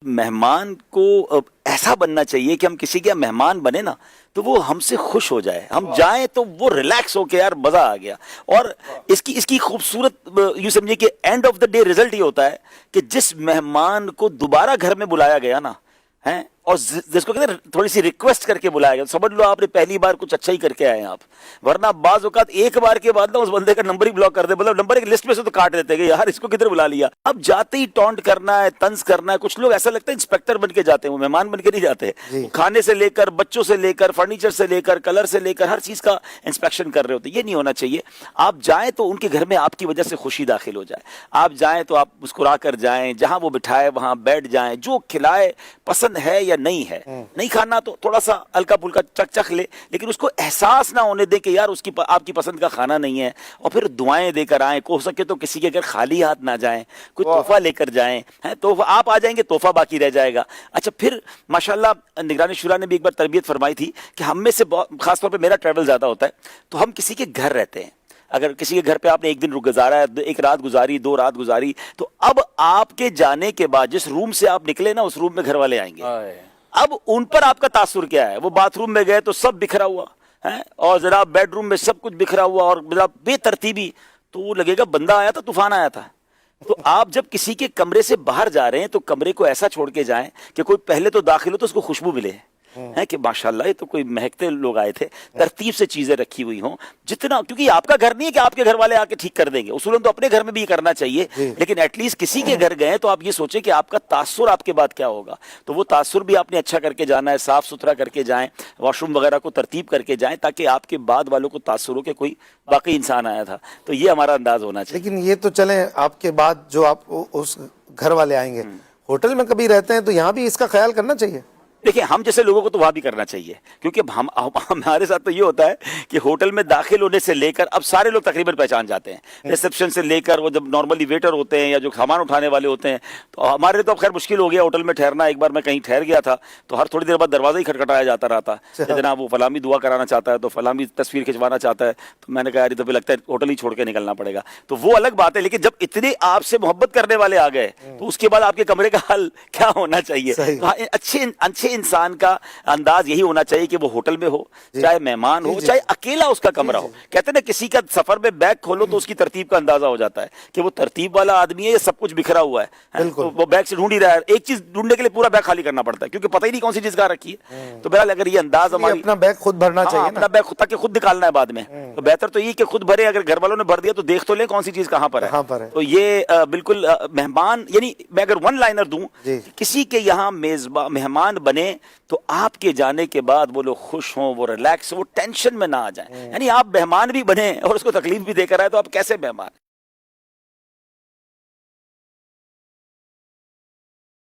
مہمان کو ایسا بننا چاہیے کہ ہم کسی کے مہمان بنے نا تو وہ ہم سے خوش ہو جائے, ہم جائیں تو وہ ریلیکس ہو کے یار مزہ آ گیا. اور اس کی خوبصورت یوں سمجھے کہ and of the day result یہ ہوتا ہے کہ جس مہمان کو دوبارہ گھر میں بلایا گیا نا ہیں, اور جس کو کہتے ہیں تھوڑی سی ریکویسٹ کر کے بلایا گیا, سمجھ لو آپ نے پہلی بار کچھ اچھا ہی کر کے آئے ہیں آپ. ورنہ بعض اوقات ایک بار کے بعد نا اس بندے کا نمبر ہی بلاک کر دے, مطلب نمبر ایک لسٹ میں سے تو کاٹ دیتے کہ یار اس کو کدھر بلا لیا. اب جاتے ہی ٹونٹ کرنا ہے, طنز کرنا ہے. کچھ لوگ ایسا لگتا ہے انسپیکٹر بن کے جاتے ہیں, وہ مہمان بن کے نہیں جاتے. کھانے سے لے کر, بچوں سے لے کر, فرنیچر سے لے کر, کلر سے لے کر ہر چیز کا انسپیکشن کر رہے ہوتے. یہ نہیں ہونا چاہیے. آپ جائیں تو ان کے گھر میں آپ کی وجہ سے خوشی داخل ہو جائے. آپ جائیں تو آپ مسکرا کر جائیں, جہاں وہ بٹھائے وہاں بیٹھ جائیں, جو کھلائے پسند ہے یا نہیں ہے. نہیں کھانا تو تھوڑا سا ہلکا پھلکا چکھ لے, لیکن اس کو احساس نہ ہونے دے کہ یار اس کی آپ کی پسند کا کھانا نہیں ہے. اور پھر دعائیں دے کر آئیں, ہو سکے تو کسی کے گھر خالی ہاتھ نہ جائیں, کوئی تحفہ لے کر جائیں. تحفہ آپ آ جائیں گے, تحفہ باقی رہ جائے گا. اچھا پھر ماشاءاللہ نگرانی شورا نے بھی ایک بار تربیت فرمائی تھی کہ ہم میں سے خاص طور پہ میرا ٹریول زیادہ ہوتا ہے, تو ہم کسی کے گھر رہتے ہیں. اگر کسی کے گھر پہ آپ نے ایک دن گزارا ہے, ایک رات گزاری, 2 رات گزاری, تو اب آپ کے جانے کے بعد جس روم سے آپ نکلے نا اس روم میں گھر والے آئیں گے. اب ان پر آپ کا تاثر کیا ہے؟ وہ باتھ روم میں گئے تو سب بکھرا ہوا ہے, اور ذرا بیڈ روم میں سب کچھ بکھرا ہوا اور بے ترتیبی, تو وہ لگے گا بندہ آیا تھا, طوفان آیا تھا. تو آپ جب کسی کے کمرے سے باہر جا رہے ہیں تو کمرے کو ایسا چھوڑ کے جائیں کہ کوئی پہلے تو داخل ہو تو اس کو خوشبو ملے ہے کہ ماشاءاللہ یہ تو کوئی مہکتے لوگ آئے تھے, ترتیب سے چیزیں رکھی ہوئی ہوں. جتنا, کیونکہ یہ آپ کا گھر نہیں ہے کہ آپ کے گھر والے آ کے ٹھیک کر دیں گے, اصولاً تو اپنے گھر میں بھی یہ کرنا چاہیے, لیکن ایٹ لیسٹ کسی کے گھر گئے تو آپ یہ سوچیں کہ آپ کا تاثر آپ کے بعد کیا ہوگا. تو وہ تاثر بھی آپ نے اچھا کر کے جانا ہے, صاف ستھرا کر کے جائیں, واش روم وغیرہ کو ترتیب کر کے جائیں, تاکہ آپ کے بعد والوں کو تاثر ہو کہ کوئی باقی انسان آیا تھا. تو یہ ہمارا انداز ہونا چاہیے. لیکن یہ تو چلیں آپ کے بعد جو آپ اس گھر والے آئیں گے, ہوٹل میں کبھی رہتے ہیں تو یہاں بھی اس کا خیال کرنا چاہیے. دیکھیں ہم جیسے لوگوں کو تو وہاں بھی کرنا چاہیے, کیونکہ ہمارے ساتھ تو یہ ہوتا ہے کہ ہوٹل میں داخل ہونے سے لے کر اب سارے لوگ تقریباً پہچان جاتے ہیں. ریسپشن سے لے کر وہ جب نارملی ویٹر ہوتے ہیں یا جو سامان اٹھانے والے ہوتے ہیں, تو ہمارے تو اب خیر مشکل ہو گیا ہوٹل میں ٹھہرنا. ایک بار میں کہیں ٹھہر گیا تھا تو ہر تھوڑی دیر بعد دروازہ ہی کھٹکھٹایا جاتا رہتا, جناب وہ فلامی دعا کرانا چاہتا ہے, تو فلامی تصویر کھنچوانا چاہتا ہے. تو میں نے کہا یار تو لگتا ہے ہوٹل ہی چھوڑ کے نکلنا پڑے گا. تو وہ الگ بات ہے, لیکن جب اتنے آپ سے محبت کرنے والے آ گئے تو اس کے بعد آپ کے کمرے کا حل کیا ہونا چاہیے. اچھے انسان کا انداز یہی ہونا چاہیے کہ وہ ہوٹل میں ہو, چاہے مہمان ہو, چاہے اکیلا اس کا کمرہ ہو. کہتے ہیں نا کسی کا سفر میں بیگ کھولو تو اس کی ترتیب کا اندازہ ہو جاتا ہے کہ وہ ترتیب والا آدمی ہے یا سب کچھ بکھرا ہوا ہے. تو وہ بیگ سے ڈھونڈ ہی رہا ہے, ایک چیز ڈھونڈنے کے لیے پورا بیگ خالی کرنا پڑتا ہے کیونکہ پتہ ہی نہیں کون سی چیز کہاں رکھی ہے. تو بہرحال اگر یہ انداز ہماری اپنا بیگ خود بھرنا چاہیے, اپنا بیگ خود تاکہ خود نکالنا ہے بعد میں, تو بہتر تو یہ کہ خود بھرے. اگر گھر والوں نے بھر دیا تو دیکھ تو لیں کون سی چیز کہاں پر ہے. تو یہ بالکل مہمان, یعنی میں اگر ون لائنر دوں, کسی کے یہاں مہمان بنے تو آپ کے جانے کے بعد وہ لوگ خوش ہوں, وہ ریلیکس ہوں, وہ ٹینشن میں نہ آ جائیں. یعنی آپ مہمان بھی بنے اور اس کو تکلیف بھی دے کر آئے تو آپ کیسے مہمان.